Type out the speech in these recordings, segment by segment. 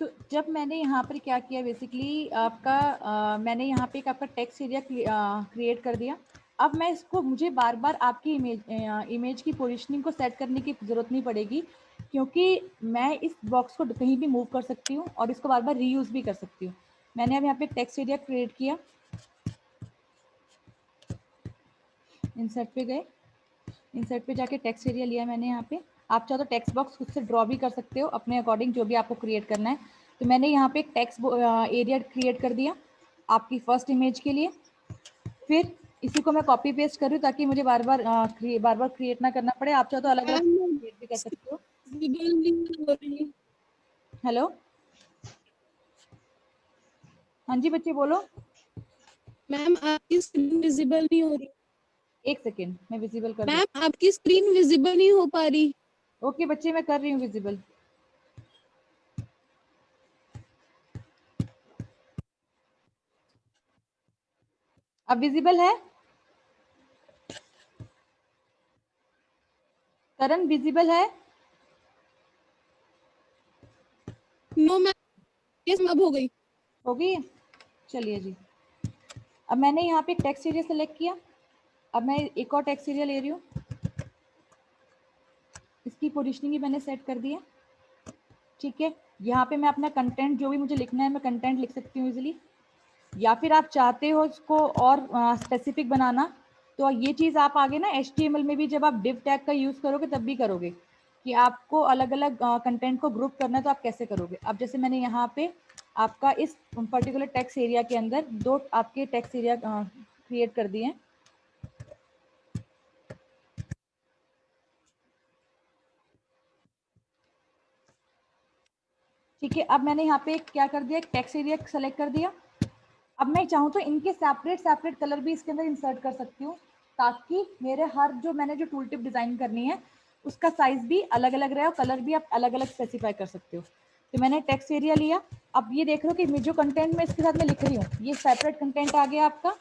तो जब मैंने यहाँ पर क्या किया बेसिकली आपका मैंने यहाँ पे एक आपका टेक्स्ट एरिया क्रिएट कर दिया। अब मैं इसको मुझे बार बार आपकी इमेज की पोजिशनिंग को सेट करने की ज़रूरत नहीं पड़ेगी, क्योंकि मैं इस बॉक्स को कहीं भी मूव कर सकती हूँ और इसको बार बार रीयूज़ भी कर सकती हूँ। मैंने अब यहाँ पे एक टेक्स्ट एरिया क्रिएट किया, इंसर्ट पे गए, इंसर्ट पे जाके टेक्स्ट एरिया लिया मैंने यहाँ पे। आप चाहो तो टेक्स्ट बॉक्स खुद से ड्रॉ भी कर सकते हो अपने अकॉर्डिंग, जो भी आपको क्रिएट करना है। तो मैंने यहाँ पे एक टेक्स्ट एरिया क्रिएट कर दिया आपकी फर्स्ट इमेज के लिए। फिर इसी को मैं कॉपी पेस्ट कर रही हूँ ताकि मुझे बार बार क्रिएट ना करना पड़े। आप चाहो तो अलग अलग क्रिएट भी कर सकते हो। हेलो, हाँ जी बच्चे बोलो। मैम आपकी स्क्रीन विजिबल नहीं हो रही। एक सेकेंड मैं विजिबल कर दूँ। मैम आपकी स्क्रीन विजिबल नहीं हो पा रही। ओके बच्चे मैं कर रही हूँ विजिबल। अब विजिबल है? करण विजिबल है? नो मैम, यस अब हो गई। हो गई है, चलिए जी। अब मैंने यहाँ पे टेक्स्ट एरिया सेलेक्ट किया। अब मैं एक और टेक्स्ट एरिया ले रही हूँ, इसकी पोजीशनिंग भी मैंने सेट कर दी है। ठीक है, यहाँ पे मैं अपना कंटेंट जो भी मुझे लिखना है मैं कंटेंट लिख सकती हूँ इजीली, या फिर आप चाहते हो इसको और स्पेसिफिक बनाना तो ये चीज़ आप आगे ना HTML में भी जब आप div टैग का यूज़ करोगे तब भी करोगे कि आपको अलग अलग कंटेंट को ग्रुप करना है तो आप कैसे करोगे। अब जैसे मैंने यहाँ पे आपका इस पर्टिकुलर टेक्स्ट एरिया के अंदर दो आपके टेक्स्ट एरिया क्रिएट कर दिए हैं। ठीक है, अब मैंने यहाँ पे क्या कर दिया, टेक्स्ट एरिया सेलेक्ट कर दिया। अब मैं चाहूँ तो इनके सेपरेट कलर भी इसके अंदर इंसर्ट कर सकती हूँ, ताकि मेरे हर जो मैंने जो टूल टिप डिज़ाइन करनी है उसका साइज भी अलग अलग रहे और कलर भी आप अलग अलग स्पेसिफाई कर सकते हो। तो मैंने टेक्स्ट एरिया लिया। अब ये देख रहे हो कि जो कंटेंट मैं इसके साथ में लिख रही हूँ ये सेपरेट कंटेंट आ गया आपका।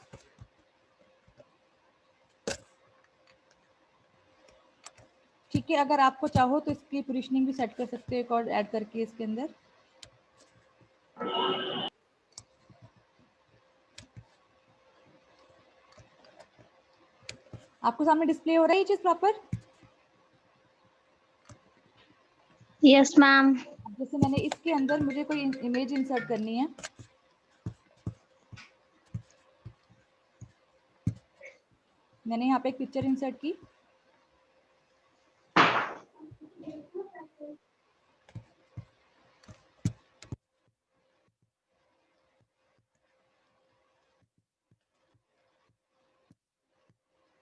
ठीक है, अगर आपको चाहो तो इसकी पोजिशनिंग भी सेट कर सकते हो एक और ऐड करके इसके अंदर। आपको सामने डिस्प्ले हो रहा है ये चीज प्रॉपर? Yes ma'am. जैसे मैंने इसके अंदर मुझे कोई इमेज इंसर्ट करनी है, मैंने यहाँ पे एक पिक्चर इंसर्ट की।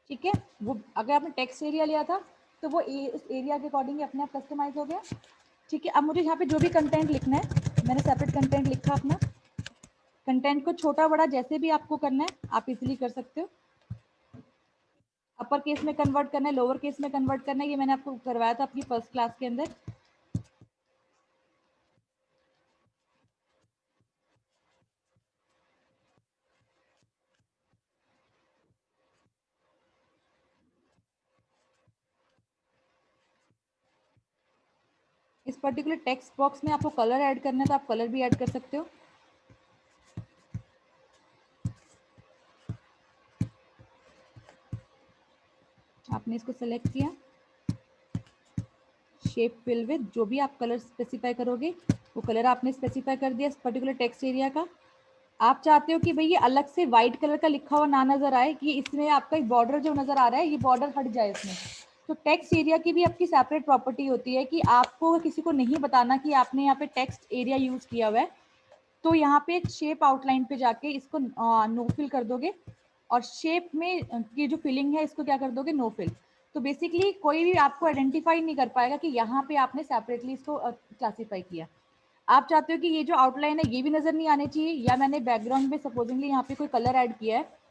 ठीक है, वो अगर आपने टेक्स्ट एरिया लिया था तो वो उस एरिया के अकॉर्डिंग अपने आप कस्टमाइज हो गया। ठीक है, अब मुझे यहाँ पे जो भी कंटेंट लिखना है मैंने सेपरेट कंटेंट लिखा अपना। कंटेंट को छोटा बड़ा जैसे भी आपको करना है आप इजीली कर सकते हो। अपर केस में कन्वर्ट करना है, लोअर केस में कन्वर्ट करना है, ये मैंने आपको करवाया था अपनी फर्स्ट क्लास के अंदर। इस पर्टिकुलर टेक्स्ट बॉक्स में आपको कलर ऐड करना है तो आप कलर भी ऐड कर सकते हो। आपने इसको सेलेक्ट किया, शेप फिल विद, जो भी आप कलर स्पेसिफाई करोगे वो कलर आपने स्पेसिफाई कर दिया इस पर्टिकुलर टेक्स्ट एरिया का। आप चाहते हो कि भाई ये अलग से व्हाइट कलर का लिखा हुआ ना नजर आए, कि इसमें आपका एक बॉर्डर जो नजर आ रहा है ये बॉर्डर हट जाए इसमें, तो टेक्स्ट एरिया की भी आपकी सेपरेट प्रॉपर्टी होती है कि आपको किसी को नहीं बताना कि आपने यहाँ पे टेक्स्ट एरिया यूज किया हुआ है। तो यहाँ पे शेप आउटलाइन पे जाके इसको नो फिल कर दोगे और शेप में ये जो फिलिंग है इसको क्या कर दोगे, नो फिल। तो बेसिकली कोई भी आपको आइडेंटिफाई नहीं कर पाएगा कि यहाँ पे आपने सेपरेटली इसको क्लासीफाई किया। आप चाहते हो कि ये जो आउटलाइन है ये भी नजर नहीं आनी चाहिए, या मैंने बैकग्राउंड में सपोजिंगली यहाँ पे कोई कलर ऐड किया है,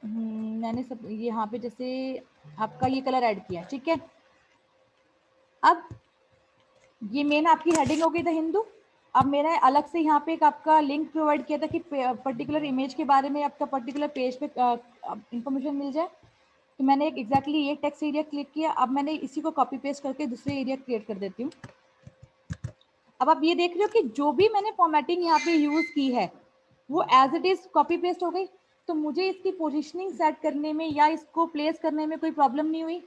मैंने सब यहाँ पे जैसे आपका ये कलर ऐड किया। ठीक है, अब ये मेन आपकी हेडिंग हो गई द हिंदू। अब मैंने अलग से यहाँ पे एक आपका लिंक प्रोवाइड किया था कि पर्टिकुलर इमेज के बारे में आपका पर्टिकुलर पेज पे इंफॉर्मेशन मिल जाए। तो मैंने एक एग्जैक्टली ये टेक्स्ट एरिया क्लिक किया। अब मैंने इसी को कॉपी पेस्ट करके दूसरे एरिया क्रिएट कर देती हूँ। अब आप ये देख रहे हो कि जो भी मैंने फॉर्मेटिंग यहाँ पे यूज की है वो as it is copy paste हो गई। तो मुझे इसकी पोजीशनिंग सेट करने में या इसको प्लेस करने में कोई प्रॉब्लम नहीं हुई।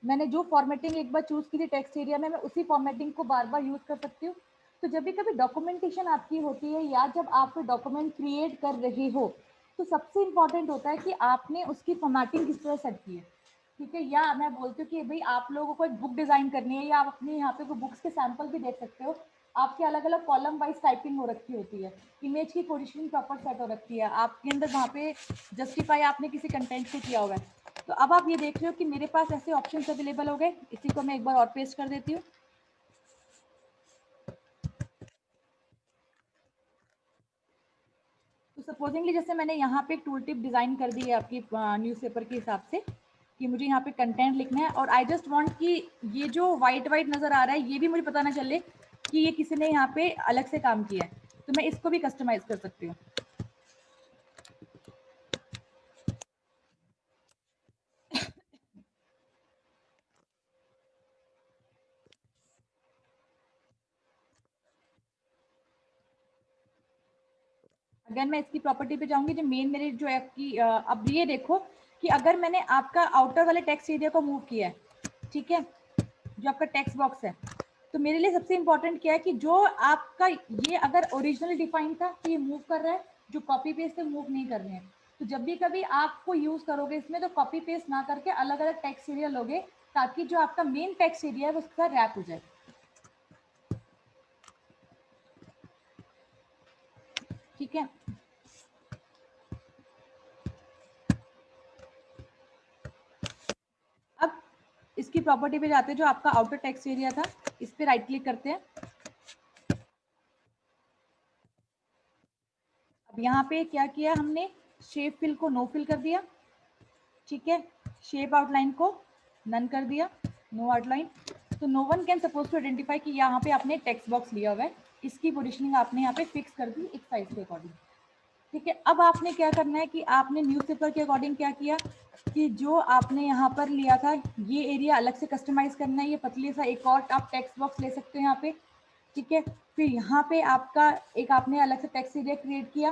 मैंने जो फॉर्मेटिंग एक बार चूज की थी टेक्स्ट एरिया में, मैं उसी फॉर्मेटिंग को बार बार यूज कर सकती हूँ। तो जब भी कभी डॉक्यूमेंटेशन आपकी होती है या जब आप कोई डॉक्यूमेंट क्रिएट कर रहे हो तो सबसे इम्पॉर्टेंट होता है कि आपने उसकी फॉर्मेटिंग किस तरह सेट की है। ठीक है, या मैं बोलती हूँ कि भाई आप लोगों को एक बुक डिजाइन करनी है या आप अपने यहाँ पे कोई बुक्स के सैंपल भी देख सकते हो। आपके अलग अलग कॉलम वाइज टाइपिंग हो रखी होती है, इमेज की पोजीशनिंग प्रॉपर सेट हो रखी है, आपके अंदर वहाँ पे जस्टिफाई आपने किसी कंटेंट को किया हुआ है। तो अब आप ये देख रहे हो कि मेरे पास ऐसे ऑप्शंस अवेलेबल हो गए। इसी को मैं एक बार और पेस्ट कर देती हूँ। तो सपोजिंगली जैसे मैंने यहाँ पे एक टूल टिप डिजाइन कर दी है आपकी न्यूज़पेपर के हिसाब से कि मुझे यहाँ पे कंटेंट लिखना है और आई जस्ट वांट कि ये जो वाइट नजर आ रहा है ये भी मुझे पता ना चले कि ये किसी ने यहाँ पे अलग से काम किया है। तो मैं इसको भी कस्टमाइज कर सकती हूँ। अगर मैं इसकी प्रॉपर्टी पे जाऊंगी जो मेन मेरे जो ऐप की अब ये देखो कि अगर मैंने आपका आउटर वाले टेक्स्ट एरिया को मूव किया है, ठीक है, जो आपका टेक्स्ट बॉक्स है, तो मेरे लिए सबसे इंपॉर्टेंट क्या है कि जो आपका ये अगर ओरिजिनल डिफाइन था कि ये मूव कर रहा है, जो कॉपी पेस्ट से मूव नहीं कर रहे हैं। तो जब भी कभी आपको यूज करोगे इसमें तो कॉपी पेस्ट ना करके अलग अलग टेक्स्ट एरिया लोगे ताकि जो आपका मेन टेक्स्ट एरिया है उसका रैप हो जाए। ठीक है, अब इसकी प्रॉपर्टी पे जाते हैं। जो आपका आउटर टेक्स्ट एरिया था इस पे राइट क्लिक करते हैं। अब यहाँ पे क्या किया हमने, शेप फिल को नो फिल कर दिया। ठीक है, शेप आउटलाइन को नन कर दिया, नो आउटलाइन। तो no one can suppose to identify कि यहाँ पे आपने टेक्स्ट बॉक्स लिया हुआ है, इसकी पोजिशनिंग आपने यहाँ पे फिक्स कर दी एक साइज के अकॉर्डिंग। ठीक है, अब आपने क्या करना है कि आपने न्यूज़पेपर के अकॉर्डिंग क्या किया कि जो आपने यहाँ पर लिया था ये एरिया अलग से कस्टमाइज करना है। ये पतले सा एक और आप टेक्स्ट बॉक्स ले सकते हो यहाँ पे। ठीक है, फिर यहाँ पे आपका एक आपने अलग से टेक्स्ट एरिया क्रिएट किया,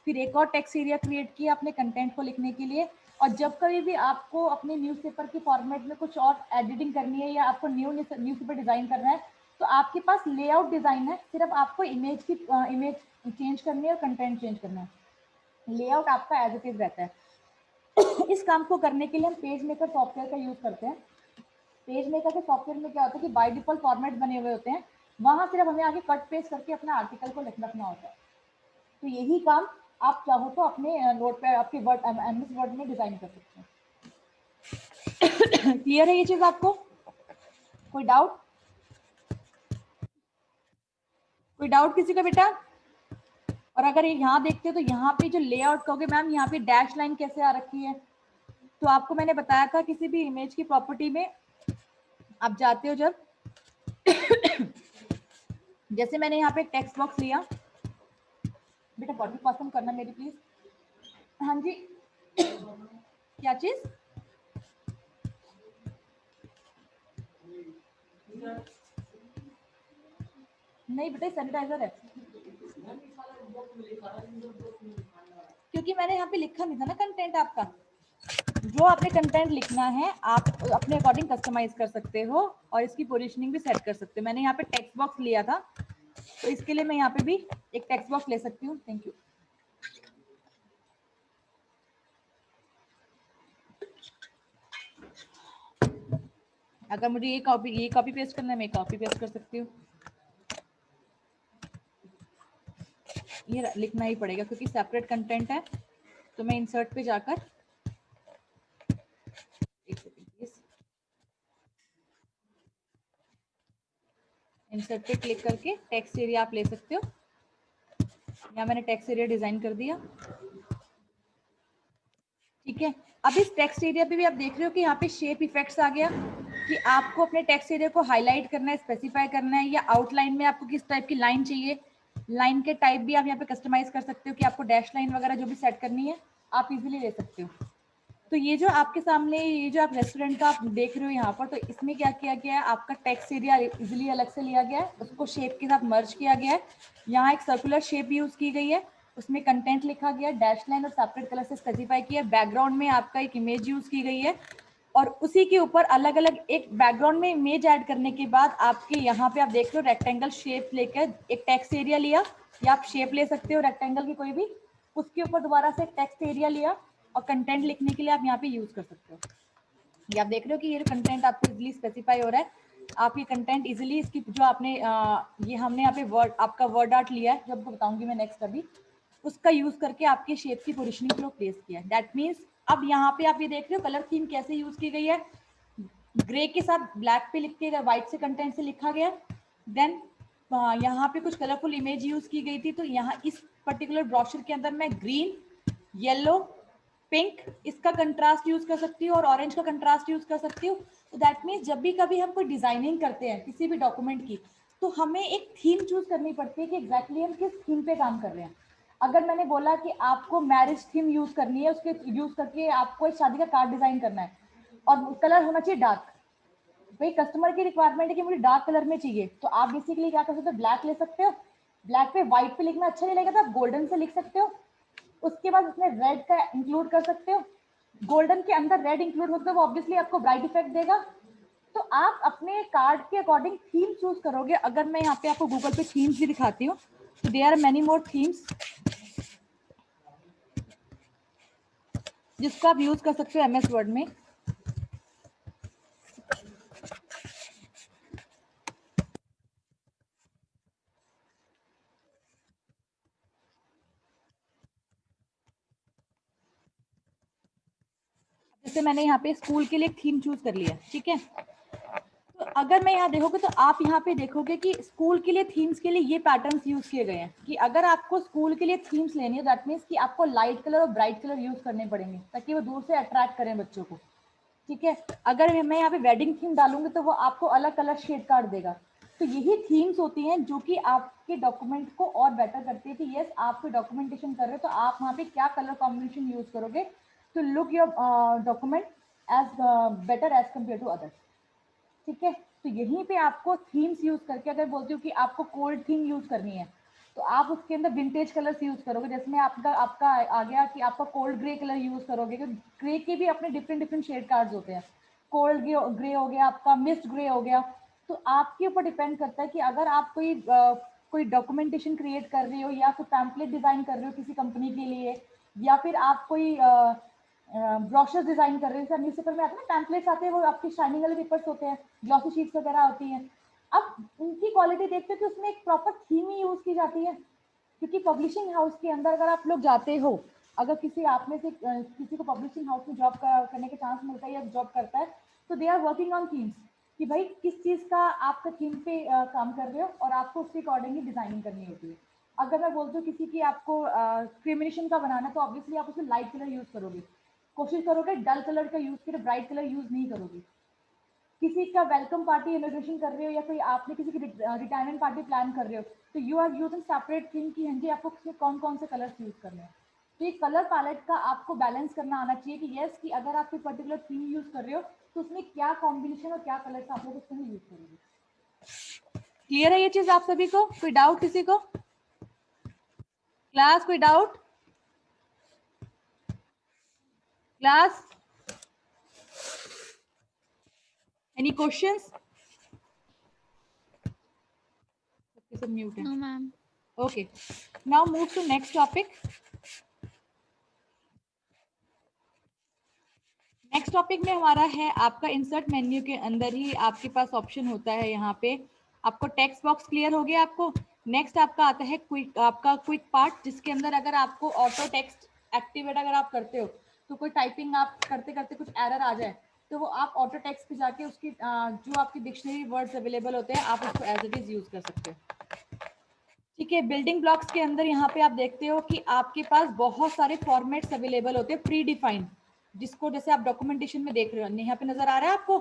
फिर एक और टेक्स्ट एरिया क्रिएट किया अपने कंटेंट को लिखने के लिए। और जब कभी भी आपको अपने न्यूज़पेपर के फॉर्मेट में कुछ और एडिटिंग करनी है या आपको न्यूज़पेपर डिजाइन करना है तो आपके पास लेआउट डिजाइन है, सिर्फ आपको इमेज चेंज करनी है और कंटेंट चेंज करना है। लेआउट आपका एज इट इज रहता है। इस काम को करने के लिए हम पेज मेकर सॉफ्टवेयर का यूज करते हैं। पेज मेकर के सॉफ्टवेयर में क्या होता है कि बाय डिफॉल्ट फॉर्मेट बने हुए होते हैं, वहां सिर्फ हमें आगे कट पेस्ट करके अपना आर्टिकल को रखना होता है। तो यही काम आप चाहो तो अपने नोट पे आपके वर्ड एमएस वर्ड में डिजाइन कर सकते हैं। क्लियर है ये चीज आपको? कोई डाउट? कोई डाउट किसी का बेटा? और अगर यहाँ देखते हो तो यहाँ पे जो लेआउट कहोगे मैम यहाँ पे डैश लाइन कैसे आ रखी है, तो आपको मैंने बताया था किसी भी इमेज की प्रॉपर्टी में आप जाते हो जब जैसे मैंने यहाँ पे टेक्स्ट बॉक्स लिया, बेटा 40% करना मेरी प्लीज। हाँ जी, क्या चीज? नहीं बेटा सैनिटाइजर है, क्योंकि मैंने यहाँ पे लिखा नहीं था ना कंटेंट आपका। जो आपने कंटेंट लिखना है आप अपने अकॉर्डिंग कस्टमाइज कर सकते हो और इसकी पोजीशनिंग भी सेट कर सकते हो। मैंने यहाँ पे टेक्स्ट बॉक्स लिया था तो इसके लिए मैं यहाँ पे भी एक टेक्स्ट बॉक्स ले सकती हूँ। Thank you. अगर मुझे ये कॉपी पेस्ट करना है मैं कॉपी पेस्ट कर सकती हूँ। ये लिखना ही पड़ेगा क्योंकि सेपरेट कंटेंट है। तो मैं इंसर्ट पे जाकर एक सेकंड प्लीज, इंसर्ट पे क्लिक करके टेक्स्ट एरिया आप ले सकते हो। यहाँ मैंने टेक्स्ट एरिया डिजाइन कर दिया। ठीक है, अब इस टेक्स्ट एरिया पे भी आप देख रहे हो कि यहाँ पे शेप इफेक्ट्स आ गया कि आपको अपने टेक्स्ट एरिया को हाईलाइट करना है, स्पेसिफाई करना है, या आउटलाइन में आपको किस टाइप की लाइन चाहिए। लाइन के टाइप भी आप यहाँ पे कस्टमाइज कर सकते हो कि आपको डैश लाइन वगैरह जो भी सेट करनी है आप इजीली ले सकते हो। तो ये जो आपके सामने ये जो आप रेस्टोरेंट का आप देख रहे हो यहाँ पर, तो इसमें क्या किया गया है, आपका टेक्स्ट एरिया इजिली अलग से लिया गया है, उसको शेप के साथ मर्ज किया गया है। यहाँ एक सर्कुलर शेप यूज की गई है, उसमें कंटेंट लिखा गया है, डैश लाइन और सेपरेट कलर से स्पेसिफाई किया है। बैकग्राउंड में आपका एक इमेज यूज की गई है और उसी के ऊपर अलग अलग एक बैकग्राउंड में इमेज ऐड करने के बाद आपके यहाँ पे आप देख रहे हो रेक्टेंगल शेप लेकर एक टेक्स्ट एरिया लिया, या आप शेप ले सकते हो रेक्टेंगल की कोई भी, उसके ऊपर दोबारा से टेक्स्ट एरिया लिया और कंटेंट लिखने के लिए आप यहाँ पे यूज कर सकते हो। ये आप देख रहे हो कि ये कंटेंट आपको इजीली स्पेसिफाई हो रहा है। आप ये कंटेंट इजीली इसकी जो आपने ये हमने यहाँ पे वर्ड आपका वर्ड आर्ट लिया है, जो आपको बताऊंगी मैं नेक्स्ट अभी, उसका यूज करके आपके शेप की पोजिशनिंग को प्लेस किया है। दैट मीन्स अब यहाँ पे आप ये देख रहे हो कलर थीम कैसे यूज की गई है, ग्रे के साथ ब्लैक पे लिख के व्हाइट से कंटेंट से लिखा गया। देन यहाँ पे कुछ कलरफुल इमेज यूज की गई थी, तो यहाँ इस पर्टिकुलर ब्रोशर के अंदर मैं ग्रीन, येलो, पिंक इसका कंट्रास्ट यूज कर सकती हूँ और ऑरेंज का कंट्रास्ट यूज कर सकती हूँ। तो दैट मीन्स जब भी कभी हम कोई डिजाइनिंग करते हैं किसी भी डॉक्यूमेंट की, तो हमें एक थीम चूज करनी पड़ती है कि एग्जैक्टली हम किस थीम पे काम कर रहे हैं। अगर मैंने बोला कि आपको मैरिज थीम यूज करनी है, उसके यूज करके आपको एक शादी का कार्ड डिजाइन करना है और कलर होना चाहिए डार्क, भाई कस्टमर की रिक्वायरमेंट है कि मुझे डार्क कलर में चाहिए, तो आप बेसिकली क्या कर सकते हो, ब्लैक ले सकते हो। ब्लैक पे व्हाइट पे लिखना अच्छा नहीं लगेगा तो आप गोल्डन से लिख सकते हो। उसके बाद उसमें रेड का इंक्लूड कर सकते हो, गोल्डन के अंदर रेड इंक्लूड होता है, वो ऑब्वियसली आपको ब्राइट इफेक्ट देगा। तो आप अपने कार्ड के अकॉर्डिंग थीम चूज करोगे। अगर मैं यहाँ पे आपको गूगल पे थीम्स भी दिखाती हूँ, तो there are many more themes जिसको आप यूज कर सकते हो एमएस वर्ड में। जैसे मैंने यहाँ पे स्कूल के लिए थीम चूज कर लिया, ठीक है। तो अगर मैं यहाँ देखोगे तो आप यहाँ पे देखोगे कि स्कूल के लिए थीम्स के लिए ये पैटर्न्स यूज किए गए हैं कि अगर आपको स्कूल के लिए थीम्स लेनी है, दैट मीन्स कि आपको लाइट कलर और ब्राइट कलर यूज करने पड़ेंगे ताकि वो दूर से अट्रैक्ट करें बच्चों को, ठीक है। अगर मैं यहाँ पे वेडिंग थीम डालूंगी तो वो आपको अलग कलर शेड कार्ड देगा। तो यही थीम्स होती हैं जो कि आपके डॉक्यूमेंट को और बेटर करती है कि यस आप कोई डॉक्यूमेंटेशन कर रहे हो तो आप वहाँ पे क्या कलर कॉम्बिनेशन यूज करोगे to look your document as better as compare to others, ठीक है। तो यहीं पे आपको थीम्स यूज करके, अगर बोलती हूँ कि आपको कोल्ड थीम यूज करनी है तो आप उसके अंदर विंटेज कलर्स यूज करोगे। जिसमें आपका आ गया कि आपका कोल्ड ग्रे कलर यूज करोगे, क्योंकि ग्रे के भी अपने डिफरेंट डिफरेंट शेड कार्ड्स होते हैं। कोल्ड ग्रे हो गया, आपका मिस्ट ग्रे हो गया। तो आपके ऊपर डिपेंड करता है कि अगर आप कोई डॉक्यूमेंटेशन क्रिएट कर रहे हो या कोई पैम्पलेट डिजाइन कर रहे हो किसी कंपनी के लिए, या फिर आप कोई ब्रोशर डिजाइन कर रहे हैं, जैसे न्यूज़पेपर में आते हैं ना पैम्पलेट्स आते हैं, वो आपके शाइनिंग वाले पेपर्स होते हैं, ग्लॉसी शीट्स वगैरह होती हैं। अब उनकी क्वालिटी देखते हो कि उसमें एक प्रॉपर थीम ही यूज की जाती है, क्योंकि पब्लिशिंग हाउस के अंदर अगर आप लोग जाते हो, अगर किसी आप में से किसी को पब्लिशिंग हाउस में जॉब करने का चांस मिलता है या जॉब करता है, तो they are working on themes कि भाई किस चीज़ का आपका थीम पे काम कर रहे हो और आपको उसके अकॉर्डिंगली डिजाइनिंग करनी होती है। अगर मैं बोलती हूँ किसी की आपको क्रिमिनेशन का बनाना है तो ऑब्वियसली आप उसमें लाइट कलर यूज करोगे, कोशिश करोगे डल कलर का यूज करें, ब्राइट कलर यूज नहीं करोगे। किसी का वेलकम पार्टी इनोग्रेशन कर रहे हो या कोई आपने किसी की रिटायरमेंट पार्टी प्लान कर रहे हो, तो you are using separate thing कि हाँ जी आपको उसमें कौन कौन से कलर्स यूज करने हैं। तो ये कलर पैलेट का आपको बैलेंस करना आना चाहिए कि यस कि अगर आप कोई पर्टिकुलर थीम यूज कर रहे हो तो उसमें क्या कॉम्बिनेशन और क्या कलर्स आप लोग उसमें यूज करोगे। क्लियर है ये चीज आप सभी को? कोई डाउट किसी को? क्लास कोई doubt? Class any questions? Okay, so mute है. No, ma'am. Okay, now move to next topic. Next topic में हमारा है आपका इंसर्ट मेन्यू के अंदर ही आपके पास ऑप्शन होता है, यहाँ पे आपको टेक्स्ट बॉक्स क्लियर हो गया आपको। नेक्स्ट आपका आता है क्विक पार्ट, जिसके अंदर अगर आपको ऑटो टेक्स्ट एक्टिवेट अगर आप करते हो तो कोई टाइपिंग आप करते करते कुछ एरर आ जाए तो वो आप ऑटो टेक्स्ट पे जाके उसकी जो आपकी डिक्शनरी वर्ड्स अवेलेबल होते हैं आप उसको एज इट इज यूज कर सकते हो, ठीक है। बिल्डिंग ब्लॉक्स के अंदर यहाँ पे आप देखते हो कि आपके पास बहुत सारे फॉर्मेट्स अवेलेबल होते हैं प्री डिफाइंड, जिसको जैसे आप डॉक्यूमेंटेशन में देख रहे हो, यहाँ पे नजर आ रहा है आपको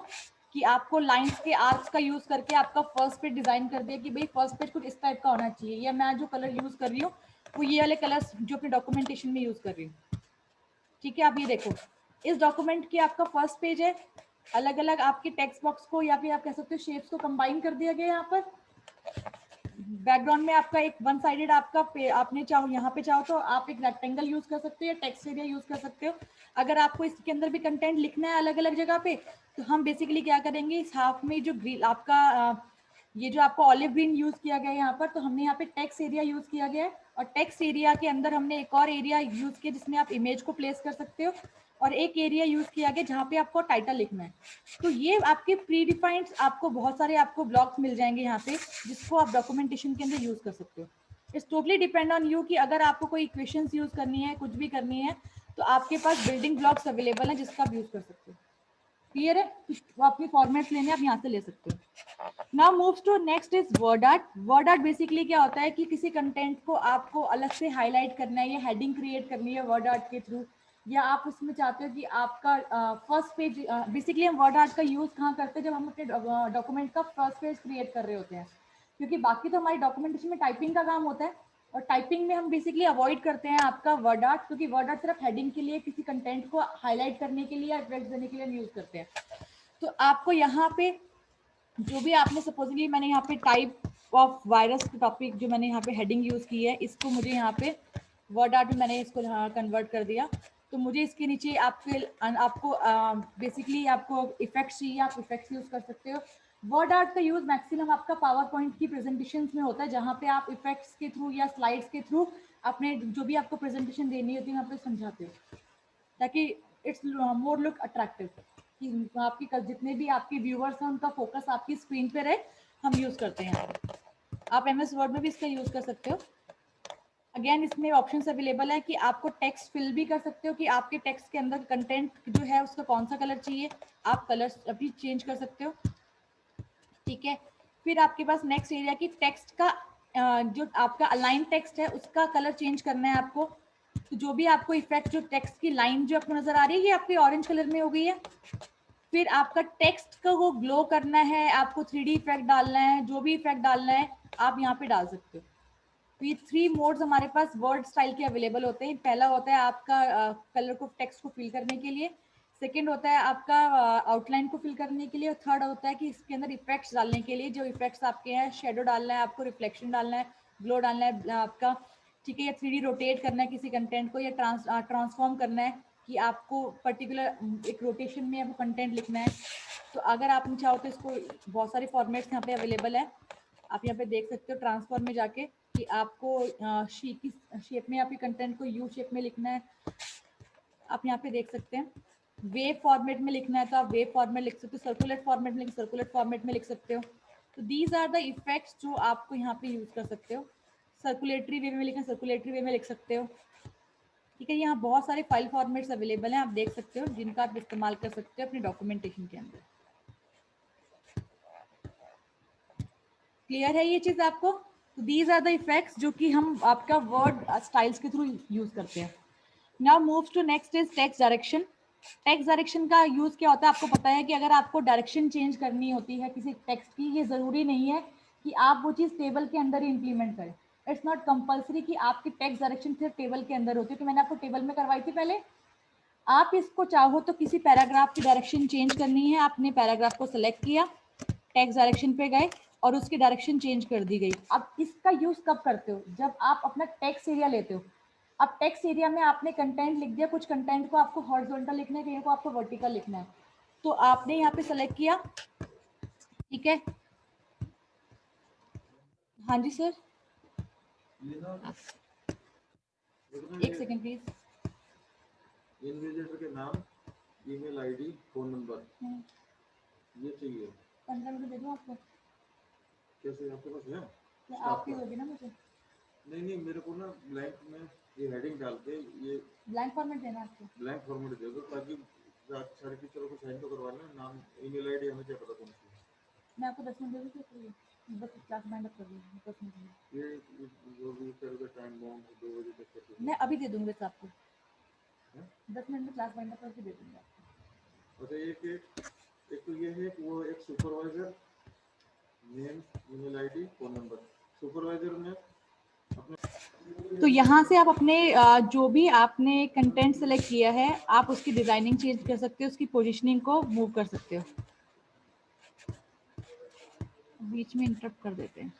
कि आपको लाइंस के आर्क्स का यूज करके आपका फर्स्ट पेज डिजाइन कर दिया कि भाई फर्स्ट पेज कुछ इस टाइप का होना चाहिए, या मैं जो कलर यूज कर रही हूँ वो ये वाले कलर्स जो अपने डॉक्यूमेंटेशन में यूज कर रही हूँ, ठीक है। आप ये देखो इस डॉक्यूमेंट की आपका फर्स्ट पेज है, अलग अलग आपके टेक्स्ट बॉक्स को या फिर आप कह सकते हो शेप्स को कंबाइन कर दिया गया यहाँ पर। बैकग्राउंड में आपका एक वन साइडेड आपका आपने चाहो यहाँ पे चाहो तो आप एक रेक्टेंगल यूज कर सकते हो या टेक्स्ट एरिया यूज कर सकते हो। अगर आपको इसके अंदर भी कंटेंट लिखना है अलग अलग जगह पे, तो हम बेसिकली क्या करेंगे, इस हाफ में जो ग्रीन आपका ये जो आपको ऑलिव ग्रीन यूज किया गया है यहाँ पर, तो हमने यहाँ पे टेक्स्ट एरिया यूज किया गया है, और टेक्स्ट एरिया के अंदर हमने एक और एरिया यूज किया जिसमें आप इमेज को प्लेस कर सकते हो, और एक एरिया यूज किया गया जहाँ पे आपको टाइटल लिखना है। तो ये आपके प्री डिफाइंड आपको बहुत सारे आपको ब्लॉक्स मिल जाएंगे यहाँ पे, जिसको आप डॉक्यूमेंटेशन के अंदर यूज कर सकते हो। It's totally depend on you कि अगर आपको कोई इक्वेशंस यूज करनी है, कुछ भी करनी है, तो आपके पास बिल्डिंग ब्लॉक्स अवेलेबल हैं जिसका आप यूज कर सकते हो। क्लियर है? वो आपके फॉर्मेट्स लेने आप यहाँ से ले सकते हो। Now moves to next is word art. Word art basically क्या होता है कि किसी कंटेंट को आपको अलग से हाईलाइट करना है या हेडिंग क्रिएट करनी है वर्ड आर्ट के थ्रू, या आप उसमें चाहते हो कि आपका फर्स्ट पेज, बेसिकली हम वर्ड आर्ट का यूज कहाँ करते हैं, जब हम अपने डॉक्यूमेंट का फर्स्ट पेज क्रिएट कर रहे होते हैं, क्योंकि बाकी तो हमारी डॉक्यूमेंटेशन में टाइपिंग का काम होता है, और टाइपिंग में हम बेसिकली अवॉइड करते हैं आपका वर्ड आर्ट, क्योंकि वर्ड आर्ट सिर्फ हेडिंग के लिए, किसी कंटेंट को हाईलाइट करने के लिए या इफेक्ट देने के लिए हम यूज करते हैं। तो आपको यहाँ पे जो भी आपने सपोजली, मैंने यहाँ पे टाइप ऑफ वायरस टॉपिक जो मैंने यहाँ पे हेडिंग यूज की है, इसको मुझे यहाँ पे वर्ड आर्ट में मैंने इसको कन्वर्ट कर दिया, तो मुझे इसके नीचे आपको बेसिकली आपको इफेक्ट्स चाहिए, आप इफेक्ट्स यूज कर सकते हो। वर्ड आर्ट का यूज मैक्सिमम आपका पावर पॉइंट की प्रेजेंटेशन में होता है, जहाँ पे आप इफेक्ट्स के थ्रू या स्लाइड्स के थ्रू अपने जो भी आपको प्रेजेंटेशन देनी होती है वहाँ पे समझाते हो, ताकि इट्स मोर लुक अट्रैक्टिव, कि आपकी जितने भी आपके व्यूअर्स हैं उनका फोकस आपकी स्क्रीन पे रहे, हम यूज करते हैं। आप एमएस वर्ड में भी इसका यूज कर सकते हो। अगेन इसमें ऑप्शंस अवेलेबल है कि आपको टेक्स्ट फिल भी कर सकते हो, कि आपके टेक्स्ट के अंदर कंटेंट जो है उसका कौन सा कलर चाहिए, आप कलर अभी चेंज कर सकते हो। ठीक है, फिर आपके पास नेक्स्ट एरिया की टेक्स्ट का जो आपका अलाइन टेक्स्ट है उसका कलर चेंज करना है आपको। तो जो भी आपको इफेक्ट, जो टेक्स्ट की लाइन जो आपको नजर आ रही है ये आपकी ऑरेंज कलर में हो गई है। फिर आपका टेक्स्ट का वो ग्लो करना है, आपको 3D इफेक्ट डालना है, जो भी इफेक्ट डालना है आप यहाँ पे डाल सकते हो। तो ये 3 मोड्स हमारे पास वर्ड स्टाइल के अवेलेबल होते हैं। पहला होता है आपका कलर को, टेक्स्ट को फिल करने के लिए, सेकेंड होता है आपका आउटलाइन को फिल करने के लिए, और थर्ड होता है कि इसके अंदर इफेक्ट्स डालने के लिए, जो इफेक्ट्स आपके हैं, शेडो डालना है आपको, रिफ्लेक्शन डालना है, ग्लो डालना है आपका, ठीक है, या 3D रोटेट करना है किसी कंटेंट को, या ट्रांसफॉर्म करना है कि आपको पर्टिकुलर एक रोटेशन में आपको कंटेंट लिखना है। तो अगर आप चाहो तो इसको, बहुत सारे फॉर्मेट्स यहाँ पे अवेलेबल है, आप यहाँ पे देख सकते हो ट्रांसफॉर्म में जाके कि आपको किस शेप में आपके कंटेंट को यू शेप में लिखना है, आप यहाँ पे देख सकते हैं। वेव फॉर्मेट में लिखना है तो आप वेव फॉर्मेट लिख सकते हो, सर्कुलेट फॉर्मेट में सर्कुलेट फॉर्मेट में लिख सकते हो। तो दीज आर द इफेक्ट्स जो आपको यहाँ पे यूज कर सकते हो। सर्कुलेटरी वे में लिखना, सर्कुलेटरी वे में लिख सकते हो। ठीक है, यहाँ बहुत सारे फाइल फॉर्मेट्स अवेलेबल हैं, आप देख सकते हो, जिनका आप इस्तेमाल कर सकते हो अपने डॉक्यूमेंटेशन के अंदर। क्लियर है ये चीज आपको? तो दीज आर द इफेक्ट्स जो कि हम आपका वर्ड स्टाइल्स के थ्रू यूज करते हैं। Now moves to next is text direction. Text direction का यूज क्या होता है, आपको पता है कि अगर आपको डायरेक्शन चेंज करनी होती है किसी टेक्स्ट की, ये जरूरी नहीं है कि आप वो चीज टेबल के अंदर ही इंप्लीमेंट करें। इट्स नॉट कंपल्सरी कि आपकी टेक्स्ट डायरेक्शन सिर्फ टेबल के अंदर होती है, कि मैंने आपको टेबल में करवाई थी पहले। आप इसको चाहो तो किसी पैराग्राफ की डायरेक्शन चेंज करनी है, आपने पैराग्राफ को सिलेक्ट किया, टेक्स्ट डायरेक्शन पे गए और उसकी डायरेक्शन चेंज कर दी गई। अब इसका यूज कब करते हो, जब आप अपना टेक्स्ट एरिया लेते हो। अब टेक्स्ट एरिया में आपने कंटेंट लिख दिया, कुछ कंटेंट को आपको हॉरिजॉन्टल लिखना है, कहीं को आपको वर्टिकल लिखना है, तो आपने यहाँ पे सेलेक्ट किया। ठीक है, हाँ जी सर, एक सेकेंड प्लीज। इन्विजिलेटर के नाम, ईमेल आईडी, फोन नंबर ये चाहिए। 15 मिनट दे दूँ आपको? कैसे आपके पास है? तो आपकी होगी ना मुझे? नहीं मेरे को ना ब्लैंक में ये हेडिंग डाल के ये ब्लैंक फॉर्मेट देना आपको? ब्लैंक फॉर्मेट दे दो, ताकि सारे टीचरों को साइन तो करवाना है। नाम, ईमेल आईडी हमें क्या पता कौन सी है। मैं आपको 10 मिनट दे दूँ, बस क्लास माइंड अप कर दूँगी 10 मिनट में। ये जो भी करोगे टाइम बाउंड 2 बजे तक कर दूंगा। मैं अभी दे दूँगी बस आपको, 10 मिनट में क्लास माइंड अप करके दे दूँगी आपको। अच्छा, एक तो ये है कि वो एक supervisor name, email ID, phone number. Supervisor में तो यहाँ से आप अपने जो भी आपने कंटेंट सेलेक्ट किया है आप उसकी डिजाइनिंग चेंज कर सकते हो, उसकी पोजीशनिंग को मूव कर सकते हो। बीच में इंटरप्ट कर देते हैं।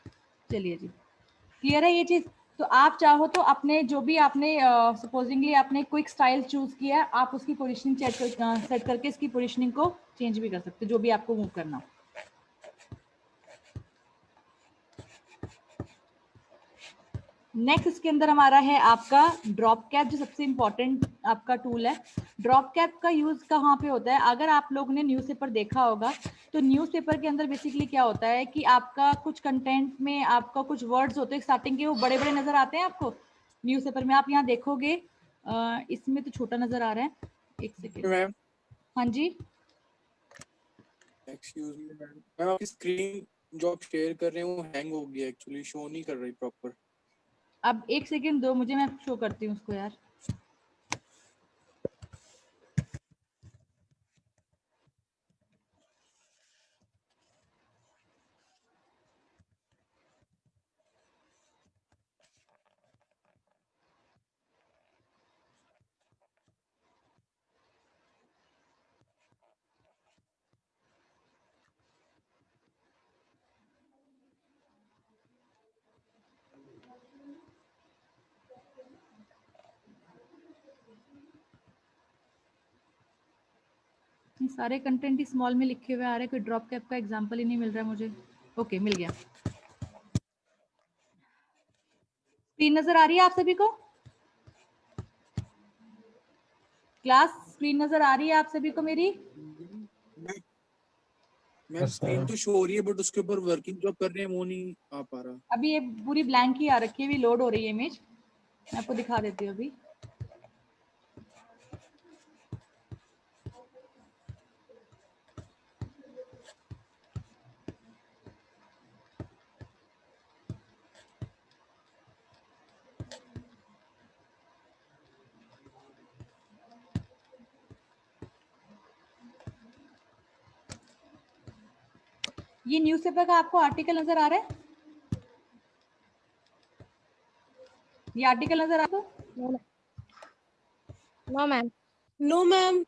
चलिए जी, क्लियर है ये चीज। तो आप चाहो तो अपने जो भी आपने सपोजिंगली आपने क्विक स्टाइल चूज किया है, आप उसकी पोजीशनिंग सेट करके इसकी पोजीशनिंग को चेंज भी कर सकते हो, जो भी आपको मूव करना हो। नेक्स्ट इसके अंदर हमारा है आपका ड्रॉप कैप, जो सबसे इंपॉर्टेंट आपका टूल है। ड्रॉप कैप का यूज कहाँ पे होता है? अगर आप लोग ने न्यूज़पेपर देखा होगा तो न्यूज़पेपर के अंदर बेसिकली क्या होता है कि आपका कुछ कंटेंट में आपका कुछ वर्ड्स होते हैं स्टार्टिंग के, वो बड़े बड़े नजर आते हैं आपको न्यूज़पेपर में। आप यहाँ देखोगे इसमें तो छोटा नजर आ रहा है। एक सेकेंड मैम, हाँ जी, एक्सक्यूज मी मैम, आपकी स्क्रीन जो आप शेयर कर रहे हैं वो हैंग हो गया, एक्चुअली शो नहीं कर रही प्रॉपर। अब एक सेकेंड दो मुझे, मैं शो करती हूँ उसको यार। ये सारे कंटेंट ही स्मॉल में लिखे हुए आ रहे हैं, कोई ड्रॉप कैप का एग्जांपल ही नहीं मिल रहा है मुझे। ओके, मिल गया। स्क्रीन नजर आ रही है आप सभी को? क्लास स्क्रीन नजर आ रही है आप सभी को मेरी? मैम स्क्रीन तो शो हो रही है बट उसके ऊपर वर्किंग जो आप कर रहे हैं वो नहीं आ पा रहा। अभी ये पूरी ब्लैंक ही आ रखी है, अभी लोड हो रही है इमेज। मैं आपको दिखा देती हूँ अभी। ये न्यूज़पेपर का आपको आर्टिकल नजर आ रहा है? ये आर्टिकल नजर आ रहा है? No ma'am. No ma'am.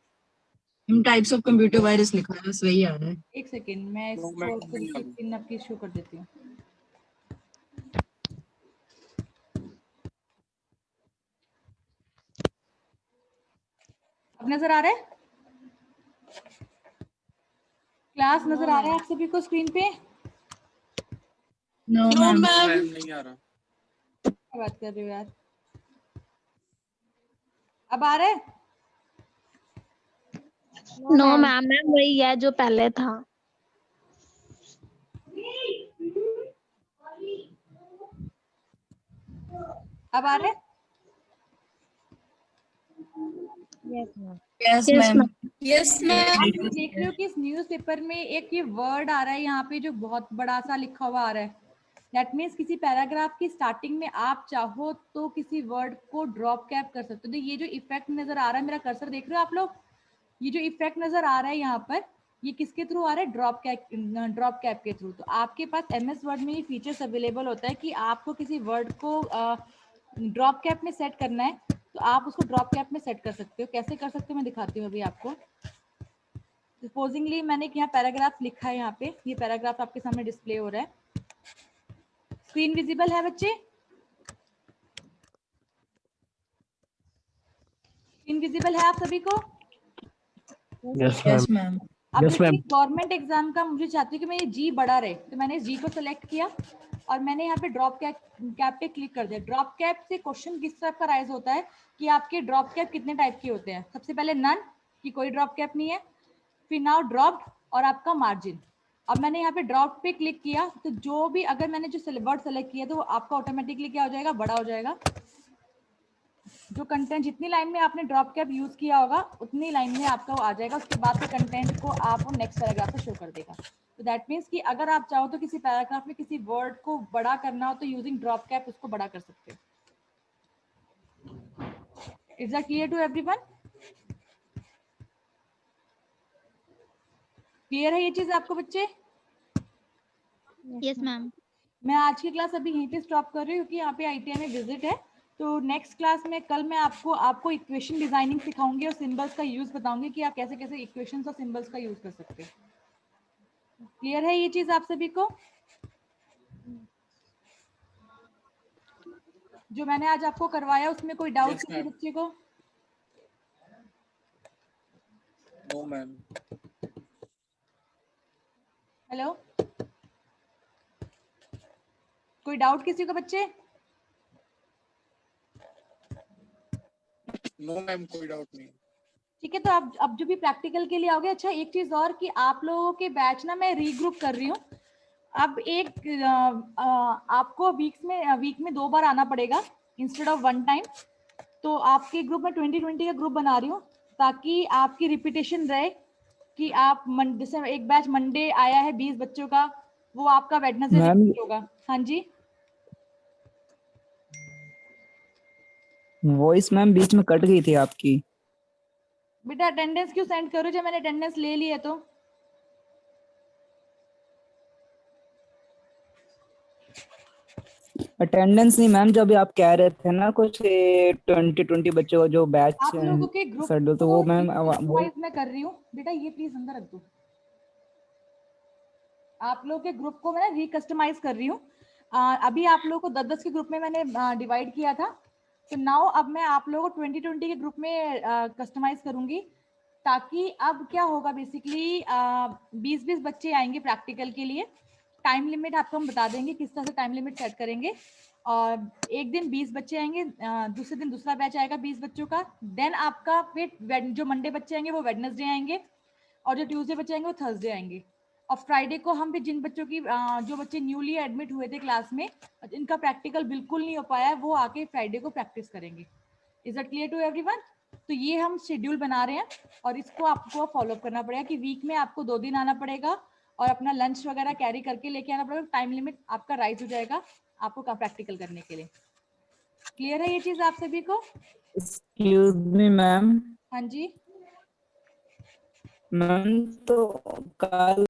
Types of computer virus लिखा है, बस वही आ रहा है। एक सेकेंड मैं No, इसको मैम, खुद नहीं आ की रहा। स्क्रीन आपकी शो कर देती हूँ। अब नजर आ रहा है? क्लास नजर आ रहा है आप सभी को स्क्रीन पे? No no ma'am. Ma'am. Ma'am नहीं आ रहा। क्या बात कर रहे हो यार? अब आ रहा है? नो मैम, मैम वही है जो पहले था। अब आ रहा है? Yes yes ma'am. Ma'am. Yes ma'am. आप देख रहे हो कि इस न्यूज़पेपर में एक ये वर्ड आ रहा है यहाँ पे जो बहुत बड़ा सा लिखा हुआ आ रहा है। दैट मीन्स किसी पैराग्राफ की स्टार्टिंग में आप चाहो तो किसी वर्ड को ड्रॉप कैप कर सकते हो। तो ये जो इफेक्ट नजर आ रहा है, मेरा कर्सर देख रहे हो आप लोग? ये जो इफेक्ट नजर आ रहा है यहाँ पर, ये किसके थ्रू आ रहा है? ड्रॉप कैप के थ्रू। तो आपके पास MS वर्ड में ये फीचर्स अवेलेबल होता है कि आपको किसी वर्ड को ड्रॉप कैप में सेट करना है तो आप उसको ड्रॉप कैप में सेट कर सकते हो। कैसे कर सकते हो मैं दिखाती हूँ अभी आपको। सपोजिंगली मैंने यहाँ पैराग्राफ लिखा है, यहाँ पे ये पैराग्राफ आपके सामने डिस्प्ले हो रहा है। स्क्रीन विजिबल है बच्चे? स्क्रीन विजिबल है आप सभी को? Yes ma'am. अब देखिए गवर्नमेंट एग्जाम का मुझे चाहती हूँ कि मैं ये जी बड़ा रहे, तो मैंने जी को सेलेक्ट किया और मैंने यहाँ पे ड्रॉप कैप पे क्लिक कर दिया। ड्रॉप कैप से क्वेश्चन किस टाइप का राइज होता है कि आपके ड्रॉप कैप कितने टाइप के होते हैं। सबसे पहले नन, कि कोई ड्रॉप कैप नहीं है, फिर नाउ ड्रॉप्ड और आपका मार्जिन। अब मैंने यहाँ पे ड्रॉप पे क्लिक किया तो जो भी अगर मैंने जो वर्ड सेलेक्ट किया तो वो आपका ऑटोमेटिकली क्या हो जाएगा? बड़ा हो जाएगा। जो कंटेंट जितनी लाइन में आपने ड्रॉप कैप यूज किया होगा उतनी लाइन में आपका वो आ जाएगा। उसके बाद के कंटेंट को आप नेक्स्ट पैराग्राफ पे शो कर देगा। तो दैट मीन्स कि अगर आप चाहो तो किसी पैराग्राफ में किसी वर्ड को बड़ा करना हो तो यूजिंग ड्रॉप कैप उसको बड़ा कर सकते हो। Is that clear to everyone? Clear है ये चीज आपको बच्चे? Yes ma'am. मैं आज की क्लास अभी यहीं पे स्टॉप कर रही हूँ क्योंकि यहाँ पे ITI में विजिट है। तो नेक्स्ट क्लास में कल मैं आपको इक्वेशन डिजाइनिंग सिखाऊंगी और सिंबल्स का यूज बताऊंगी कि आप कैसे कैसे इक्वेशंस और सिंबल्स का यूज कर सकते हैं। क्लियर है ये चीज आप सभी को? जो मैंने आज आपको करवाया उसमें कोई डाउट Yes, किसी ma'am. बच्चे को? No ma'am. हेलो, कोई डाउट किसी को बच्चे? नो मैम, कोई डाउट नहीं। ठीक है, तो आप अब जो भी प्रैक्टिकल के लिए आओगे। अच्छा, एक चीज और कि आप लोगों के बैच ना मैं रीग्रुप कर रही हूँ। अब आपको वीक में 2 बार आना पड़ेगा इंस्टेड ऑफ 1 टाइम। तो आपके ग्रुप में 2020 का ग्रुप बना रही हूँ ताकि आपकी रिपीटेशन रहे कि आप जैसे एक बैच मंडे आया है 20 बच्चों का, वो आपका वेडनेसडे रिपीट होगा। हाँ जी, वॉइस मैम बीच में कट गई थी आपकी। बेटा अटेंडेंस क्यों सेंड करो जब मैंने अटेंडेंस ले ली है तो? अटेंडेंस नहीं मैम, जब आप कह रहे थे ना कुछ 20 बच्चों का जो बैच आप लोगों के ग्रुप शेड्यूल, तो वो मैम वो कस्टमाइज मैं कर रही हूँ। बेटा ये प्लीज अंदर रख दो। आप लोग के ग्रुप को मैं रिकस्टमाइज कर रही हूँ। अभी आप लोगों को 10-10 के ग्रुप में मैंने डिवाइड किया था। तो नाउ अब मैं आप लोगों को 2020 के ग्रुप में कस्टमाइज करूंगी ताकि अब क्या होगा बेसिकली 20-20 बच्चे आएंगे प्रैक्टिकल के लिए। टाइम लिमिट आपको हम बता देंगे किस तरह से टाइम लिमिट सेट करेंगे। और एक दिन 20 बच्चे आएंगे, दूसरे दिन दूसरा बैच आएगा 20 बच्चों का। देन आपका फिर जो मंडे बच्चे आएंगे वो वेडनेसडे आएंगे और जो ट्यूसडे बच्चे आएंगे वो थर्सडे आएंगे। और फ्राइडे को हम भी जिन बच्चों की जो बच्चे न्यूली एडमिट हुए थे क्लास में, इनका प्रैक्टिकल बिल्कुल नहीं हो पाया है, वो आके फ्राइडे को प्रैक्टिस करेंगे। Is it clear to everyone? तो ये हम शेड्यूल बना रहे हैं और इसको आपको फॉलो करना पड़ेगा कि वीक में आपको 2 दिन आना पड़ेगा और अपना लंच वगैरह कैरी करके लेके आना पड़ेगा। टाइम लिमिट आपका राइज हो जाएगा आपको प्रैक्टिकल करने के लिए। क्लियर है ये चीज आप सभी को? Excuse me ma'am. हाँ जी, मैम तो कल